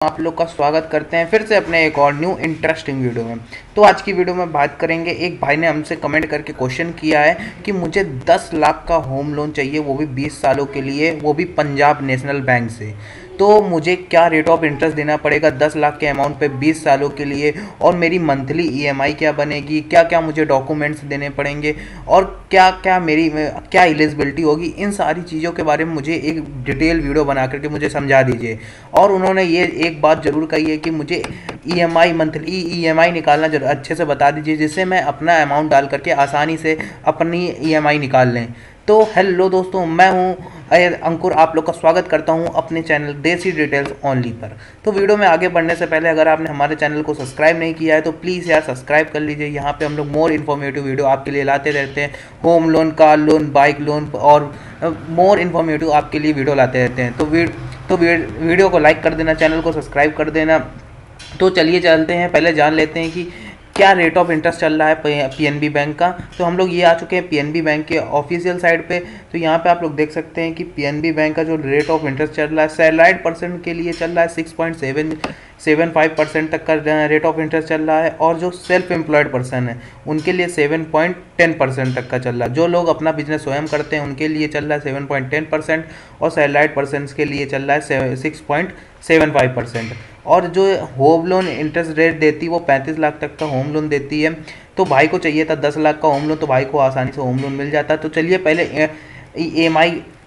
आप लोग का स्वागत करते हैं फिर से अपने एक और न्यू इंटरेस्टिंग वीडियो में। तो आज की वीडियो में बात करेंगे, एक भाई ने हमसे कमेंट करके क्वेश्चन किया है कि मुझे 10 लाख का होम लोन चाहिए, वो भी 20 सालों के लिए, वो भी पंजाब नेशनल बैंक से। तो मुझे क्या रेट ऑफ इंटरेस्ट देना पड़ेगा 10 लाख के अमाउंट पे 20 सालों के लिए, और मेरी मंथली ईएमआई क्या बनेगी, क्या क्या मुझे डॉक्यूमेंट्स देने पड़ेंगे, और क्या क्या मेरी क्या एलिजिबिलिटी होगी, इन सारी चीज़ों के बारे में मुझे एक डिटेल वीडियो बना करके मुझे समझा दीजिए। और उन्होंने ये एक बात ज़रूर कही है कि मुझे ईएमआई मंथली ईएमआई निकालना अच्छे से बता दीजिए, जिससे मैं अपना अमाउंट डाल करके आसानी से अपनी ईएमआई निकाल लें। तो हेलो दोस्तों, मैं हूं अंकुर, आप लोग का स्वागत करता हूं अपने चैनल देसी डिटेल्स ओनली पर। तो वीडियो में आगे बढ़ने से पहले अगर आपने हमारे चैनल को सब्सक्राइब नहीं किया है तो प्लीज़ यार सब्सक्राइब कर लीजिए। यहाँ पे हम लोग मोर इन्फॉर्मेटिव वीडियो आपके लिए लाते रहते हैं, home loan, car loan, bike loan और मोर इन्फॉर्मेटिव आपके लिए वीडियो लाते रहते हैं। तो वीडियो को लाइक कर देना, चैनल को सब्सक्राइब कर देना। तो चलिए चलते हैं, पहले जान लेते हैं कि क्या रेट ऑफ इंटरेस्ट चल रहा है पीएनबी बैंक का। तो हम लोग ये आ चुके हैं पीएनबी बैंक के ऑफिशियल साइट पे। तो यहाँ पे आप लोग देख सकते हैं कि पीएनबी बैंक का जो रेट ऑफ इंटरेस्ट चल रहा है सैलराइड पर्सन के लिए चल रहा है 6.75% तक का रेट ऑफ इंटरेस्ट चल रहा है, और जो सेल्फ एम्प्लॉयड पर्सन है उनके लिए 7.10% तक का चल रहा है। जो लोग अपना बिजनेस स्वयं करते हैं उनके लिए चल रहा है 7.10%, और सैलराइड पर्सन के लिए चल रहा है 6.75%। और जो होम लोन इंटरेस्ट रेट देती है वो 35 लाख तक का होम लोन देती है। तो भाई को चाहिए था 10 लाख का होम लोन, तो भाई को आसानी से होम लोन मिल जाता है। तो चलिए पहले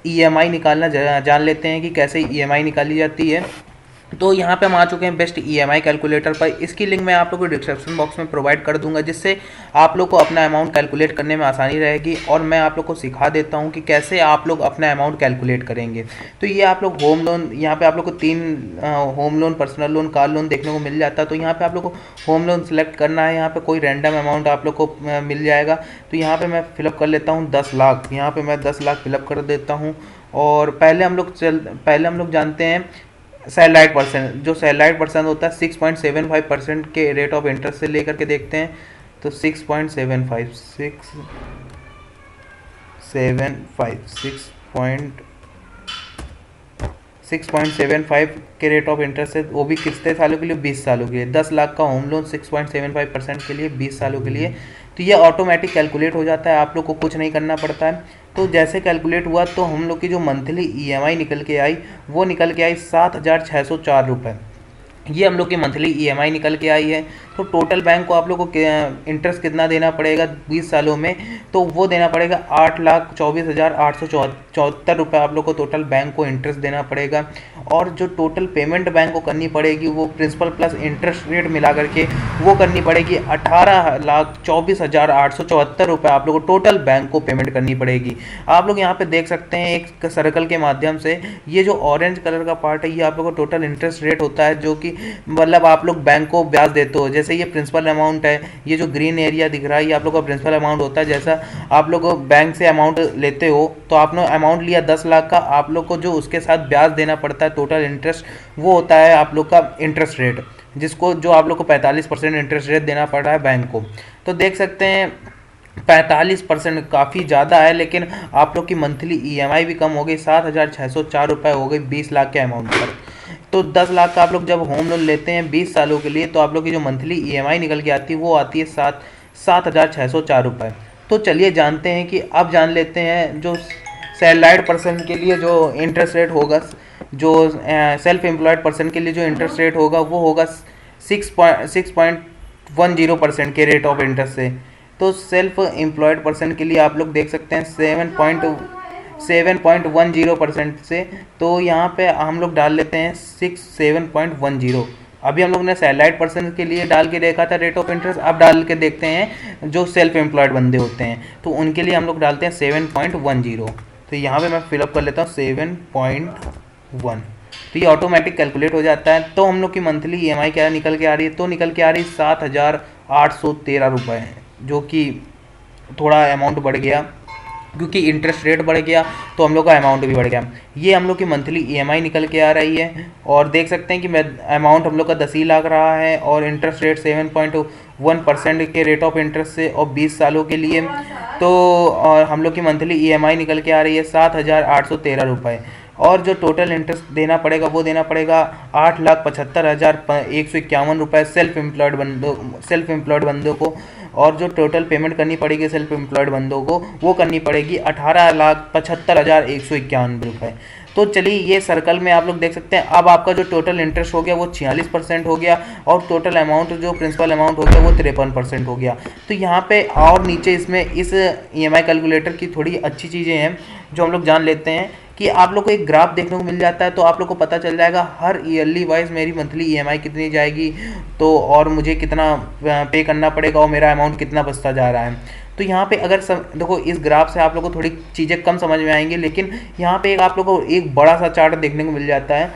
ईएमआई निकालना जान लेते हैं कि कैसे ईएमआई निकाली जाती है। तो यहाँ पे हम आ चुके हैं बेस्ट ईएमआई कैलकुलेटर पर। इसकी लिंक मैं आप लोग को डिस्क्रिप्शन बॉक्स में प्रोवाइड कर दूंगा, जिससे आप लोग को अपना अमाउंट कैलकुलेट करने में आसानी रहेगी, और मैं आप लोग को सिखा देता हूँ कि कैसे आप लोग अपना अमाउंट कैलकुलेट करेंगे। तो ये आप लोग होम लोन, यहाँ पे आप लोग को 3 home loan, personal loan, car loan देखने को मिल जाता है। तो यहाँ पे आप लोग को होम लोन सेलेक्ट करना है। यहाँ पे कोई रैंडम अमाउंट आप लोग को मिल जाएगा। तो यहाँ पर मैं फिलअप कर लेता हूँ 10 लाख। यहाँ पर मैं 10 लाख फिलअप कर देता हूँ। और पहले हम लोग जानते हैं सैलराइड परसेंट। जो सैलराइड परसेंट होता है 6.75% के रेट ऑफ इंटरेस्ट से लेकर के देखते हैं। तो 6.75 के रेट ऑफ इंटरेस्ट है, वो भी कितने सालों के लिए, 20 सालों के लिए। 10 लाख का होम लोन 6.75% के लिए 20 सालों के लिए। तो ये ऑटोमेटिक कैलकुलेट हो जाता है, आप लोग को कुछ नहीं करना पड़ता है। तो जैसे कैलकुलेट हुआ तो हम लोग की जो मंथली ईएमआई निकल के आई वो निकल के आई 7,604 रुपये। ये हम लोग की मंथली ईएमआई निकल के आई है। तो टोटल बैंक को आप लोग को इंटरेस्ट कितना देना पड़ेगा 20 सालों में, तो वो देना पड़ेगा 8,24,874 रुपये आप लोग को टोटल बैंक को इंटरेस्ट देना पड़ेगा। और जो टोटल पेमेंट बैंक को करनी पड़ेगी वो प्रिंसिपल प्लस इंटरेस्ट रेट मिला करके वो करनी पड़ेगी 18,24,874 रुपये आप लोग को टोटल बैंक को पेमेंट करनी पड़ेगी। आप लोग यहाँ पे देख सकते हैं एक सर्कल के माध्यम से, ये जो ऑरेंज कलर का पार्ट है ये आप लोग को टोटल इंटरेस्ट रेट होता है, जो कि मतलब आप लोग बैंक को ब्याज देते हो। जैसे ये प्रिंसिपल अमाउंट है, ये जो ग्रीन एरिया दिख रहा है ये आप लोग का प्रिंसिपल अमाउंट होता है। जैसा आप लोग बैंक से अमाउंट लेते हो तो आपने अमाउंट लिया 10 लाख का, आप लोग को जो उसके साथ ब्याज देना पड़ता है टोटल इंटरेस्ट, वो होता है आप लोग का इंटरेस्ट रेट, जिसको जो आप लोग को 45% इंटरेस्ट रेट देना पड़ रहा है बैंक को। तो देख सकते हैं 45% काफ़ी ज़्यादा है, लेकिन आप लोग की मंथली ईएमआई भी कम हो गई, 7,604 रुपये हो गई 20 लाख के अमाउंट पर। तो 10 लाख का आप लोग जब होम लोन लेते हैं 20 सालों के लिए, तो आप लोग की जो मंथली ईएमआई निकल के आती है वो आती है 7,604 रुपये। तो चलिए जानते हैं कि अब जान लेते हैं जो सैलराइड पर्सन के लिए जो इंटरेस्ट रेट होगा, जो सेल्फ एम्प्लॉयड पर्सन के लिए जो इंटरेस्ट रेट होगा वो होगा 6.10% के रेट ऑफ इंटरेस्ट से। तो सेल्फ एम्प्लॉयड पर्सन के लिए आप लोग देख सकते हैं 7.10% से। तो यहाँ पे हम लोग डाल लेते हैं 7.10। अभी हम लोग ने सैलराइड पर्सन के लिए डाल के देखा था रेट ऑफ इंटरेस्ट, अब डाल के देखते हैं जो सेल्फ एम्प्लॉयड बंदे होते हैं तो उनके लिए हम लोग डालते हैं 7.10। तो यहाँ पे मैं फिलअप कर लेता हूँ 7.1। तो ये ऑटोमेटिक कैलकुलेट हो जाता है। तो हम लोग की मंथली ईएमआई क्या निकल के आ रही है, तो निकल के आ रही है 7,813 रुपये, जो कि थोड़ा अमाउंट बढ़ गया क्योंकि इंटरेस्ट रेट बढ़ गया तो हम लोग का अमाउंट भी बढ़ गया। ये हम लोग की मंथली ईएमआई निकल के आ रही है, और देख सकते हैं कि अमाउंट हम लोग का 10 ही लाख रहा है, और इंटरेस्ट रेट 7.1% के रेट ऑफ इंटरेस्ट से, और 20 सालों के लिए। तो और हम लोग की मंथली ईएमआई निकल के आ रही है 7,813 रुपये। और जो टोटल इंटरेस्ट देना पड़ेगा वो देना पड़ेगा 8,75,151 रुपये सेल्फ एम्प्लॉयड बंदों को। और जो टोटल पेमेंट करनी पड़ेगी सेल्फ एम्प्लॉयड बंदों को वो करनी पड़ेगी 18,75,151 रुपये। तो चलिए ये सर्कल में आप लोग देख सकते हैं। अब आपका जो टोटल इंटरेस्ट हो गया वो 46% हो गया और टोटल अमाउंट जो प्रिंसिपल अमाउंट हो गया वो 53% हो गया। तो यहाँ पे और नीचे इसमें इस EMI कैलकुलेटर की थोड़ी अच्छी चीज़ें हैं जो हम लोग जान लेते हैं कि आप लोग को एक ग्राफ देखने को मिल जाता है, तो आप लोग को पता चल जाएगा हर ईयरली वाइज मेरी मंथली EMI कितनी जाएगी, तो और मुझे कितना पे करना पड़ेगा और मेरा अमाउंट कितना बचता जा रहा है। तो यहाँ पे अगर देखो इस ग्राफ से आप लोग को थोड़ी चीज़ें कम समझ में आएंगी, लेकिन यहाँ पे आप लोग को एक बड़ा सा चार्ट देखने को मिल जाता है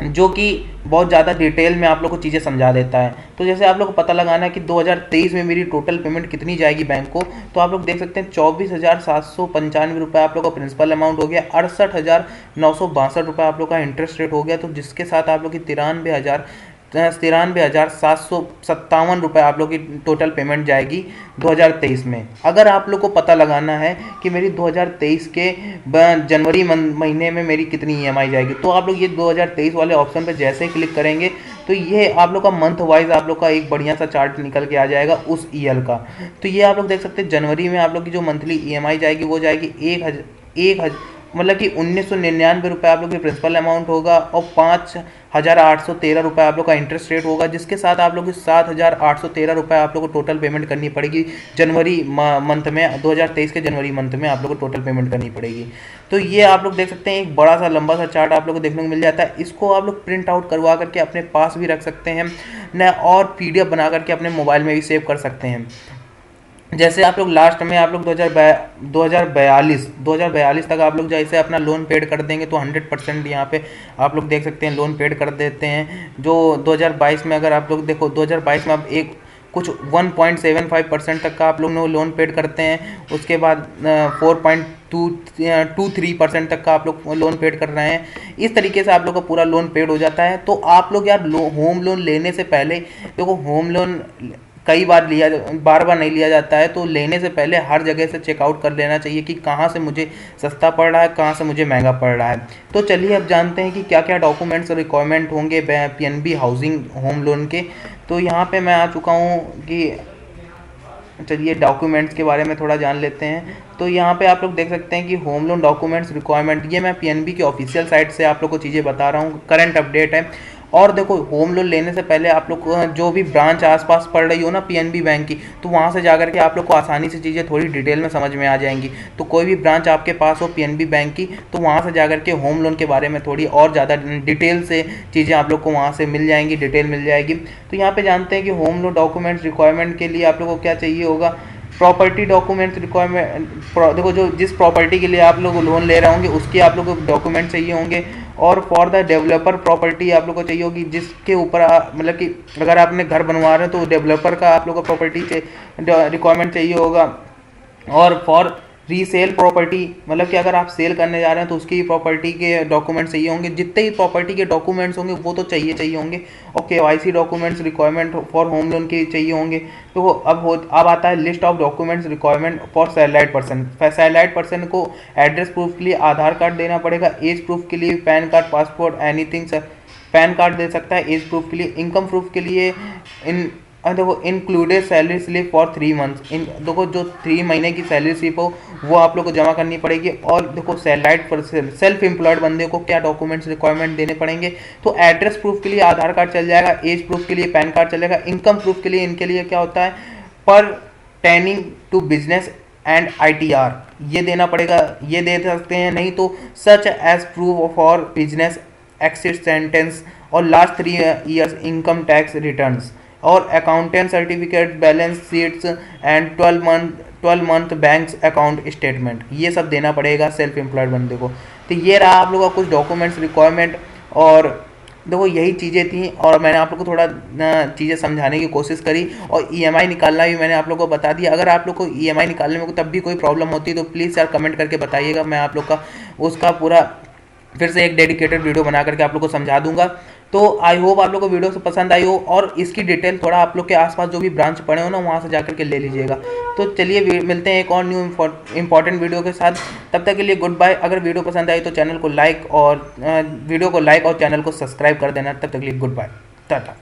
जो कि बहुत ज़्यादा डिटेल में आप लोग को चीज़ें समझा देता है। तो जैसे आप लोग को पता लगाना है कि 2023 में मेरी टोटल पेमेंट कितनी जाएगी बैंक को, तो आप लोग देख सकते हैं 24,795 रुपये आप लोग का प्रिंसिपल अमाउंट हो गया, 68,962 रुपये आप लोग का इंटरेस्ट रेट हो गया, तो जिसके साथ आप लोग की 93,757 रुपये आप लोग की टोटल पेमेंट जाएगी 2023 में। अगर आप लोग को पता लगाना है कि मेरी 2023 के जनवरी महीने में मेरी कितनी EMI जाएगी, तो आप लोग ये 2023 वाले ऑप्शन पे जैसे ही क्लिक करेंगे तो ये आप लोग का मंथ वाइज आप लोग का एक बढ़िया सा चार्ट निकल के आ जाएगा उस ईयर का। तो ये आप लोग देख सकते हैं जनवरी में आप लोग की जो मंथली EMI जाएगी वो जाएगी मतलब कि 1999 रुपये आप लोग की प्रिंसिपल अमाउंट होगा और 5,813 रुपये आप लोग का इंटरेस्ट रेट होगा, जिसके साथ आप लोग की 7,813 रुपये आप लोग को टोटल पेमेंट करनी पड़ेगी जनवरी मंथ में। 2023 के जनवरी मंथ में आप लोग को टोटल पेमेंट करनी पड़ेगी। तो ये आप लोग देख सकते हैं एक बड़ा सा लंबा सा चार्ट आप लोग को देखने को मिल जाता है। इसको आप लोग प्रिंट आउट करवा करके अपने पास भी रख सकते हैं न, और PDF बना करके अपने मोबाइल में भी सेव कर सकते हैं। जैसे आप लोग लास्ट में आप लोग 2042 तक आप लोग जैसे अपना लोन पेड कर देंगे तो 100% यहाँ पे आप लोग देख सकते हैं लोन पेड कर देते हैं। जो 2022 में अगर आप लोग देखो 2022 में आप एक कुछ 1.75% तक का आप लोग लोन पेड करते हैं, उसके बाद 4.23% तक का आप लोग लोन पेड कर रहे हैं। इस तरीके से आप लोग का पूरा लोन पेड हो जाता है। तो आप लोग यार होम लोन लेने से पहले देखो, होम लोन कई बार बार नहीं लिया जाता है, तो लेने से पहले हर जगह से चेकआउट कर लेना चाहिए कि कहाँ से मुझे सस्ता पड़ रहा है, कहाँ से मुझे महंगा पड़ रहा है। तो चलिए अब जानते हैं कि क्या क्या डॉक्यूमेंट्स और रिक्वायरमेंट होंगे PNB हाउसिंग होम लोन के। तो यहाँ पे मैं आ चुका हूँ कि चलिए डॉक्यूमेंट्स के बारे में थोड़ा जान लेते हैं। तो यहाँ पे आप लोग देख सकते हैं कि होम लोन डॉक्यूमेंट्स रिक्वायरमेंट, ये मैं PNB की ऑफिशियल साइट से आप लोग को चीज़ें बता रहा हूँ, करंट अपडेट है। और देखो होम लोन लेने से पहले आप लोग को जो भी ब्रांच आसपास पड़ रही हो ना PNB बैंक की, तो वहाँ से जाकर के आप लोग को आसानी से चीज़ें थोड़ी डिटेल में समझ में आ जाएंगी। तो कोई भी ब्रांच आपके पास हो PNB बैंक की, तो वहाँ से जाकर के होम लोन के बारे में थोड़ी और ज़्यादा डिटेल से चीज़ें आप लोग को वहाँ से मिल जाएंगी, डिटेल मिल जाएगी। तो यहाँ पर जानते हैं कि होम लोन डॉक्यूमेंट्स रिक्वायरमेंट के लिए आप लोग को क्या चाहिए होगा। प्रॉपर्टी डॉक्यूमेंट्स रिक्वायरमेंट, देखो जो जिस प्रॉपर्टी के लिए आप लोग लोन ले रहे होंगे उसके आप लोग को डॉक्यूमेंट चाहिए होंगे। और फॉर द डेवलपर प्रॉपर्टी आप लोग को चाहिए होगी, जिसके ऊपर मतलब कि अगर आपने घर बनवा रहे हो तो डेवलपर का आप लोग को प्रॉपर्टी रिक्वायरमेंट चाहिए होगा। और फॉर रीसेल प्रॉपर्टी, मतलब कि अगर आप सेल करने जा रहे हैं तो उसकी प्रॉपर्टी के डॉक्यूमेंट्स चाहिए होंगे। जितने ही प्रॉपर्टी के डॉक्यूमेंट्स होंगे वो तो चाहिए होंगे। और KYC documents requirement for home loan के चाहिए होंगे। तो अब आता है list of documents requirement for salaried person. Salaried person को एड्रेस प्रूफ के लिए आधार कार्ड देना पड़ेगा, एज प्रूफ के लिए PAN card, passport, anything PAN card दे सकता है एज प्रूफ के लिए। इनकम प्रूफ के लिए देखो included salary slip for 3 months, देखो जो 3 महीने की सैलरी स्लिप हो वो आप लोग को जमा करनी पड़ेगी। और देखो सैलराइड पर्सन सेल्फ एम्प्लॉयड बंदे को क्या डॉक्यूमेंट्स रिक्वायरमेंट देने पड़ेंगे। तो एड्रेस प्रूफ के लिए आधार कार्ड चल जाएगा, एज प्रूफ के लिए पैन कार्ड चलेगा। इनकम प्रूफ के लिए इनके लिए क्या होता है pertaining to business and ITR, ये देना पड़ेगा, ये दे सकते हैं। नहीं तो such age proof for business exit sentence और last 3 years income tax returns और accountant certificate, balance sheets and 12 month bank account statement, ये सब देना पड़ेगा सेल्फ एम्प्लॉयड बंदे को। तो ये रहा आप लोगों का कुछ डॉक्यूमेंट्स रिक्वायरमेंट। और देखो यही चीज़ें थी और मैंने आप लोग को थोड़ा चीज़ें समझाने की कोशिश करी। और EMI निकालना भी मैंने आप लोग को बता दिया। अगर आप लोग को EMI निकालने में तब भी कोई प्रॉब्लम होती है तो प्लीज़ यार कमेंट करके बताइएगा, मैं आप लोग का उसका पूरा फिर से एक डेडिकेटेड वीडियो बना करके आप लोग को समझा दूंगा। तो आई होप आप लोग को वीडियो से पसंद आई हो, और इसकी डिटेल थोड़ा आप लोग के आसपास जो भी ब्रांच पड़े हो ना वहाँ से जाकर के ले लीजिएगा। तो चलिए मिलते हैं एक और न्यू इंपॉर्टेंट वीडियो के साथ। तब तक के लिए गुड बाय। अगर वीडियो पसंद आई तो चैनल को लाइक और वीडियो को लाइक और चैनल को सब्सक्राइब कर देना। तब तक के लिए गुड बाय, टाटा।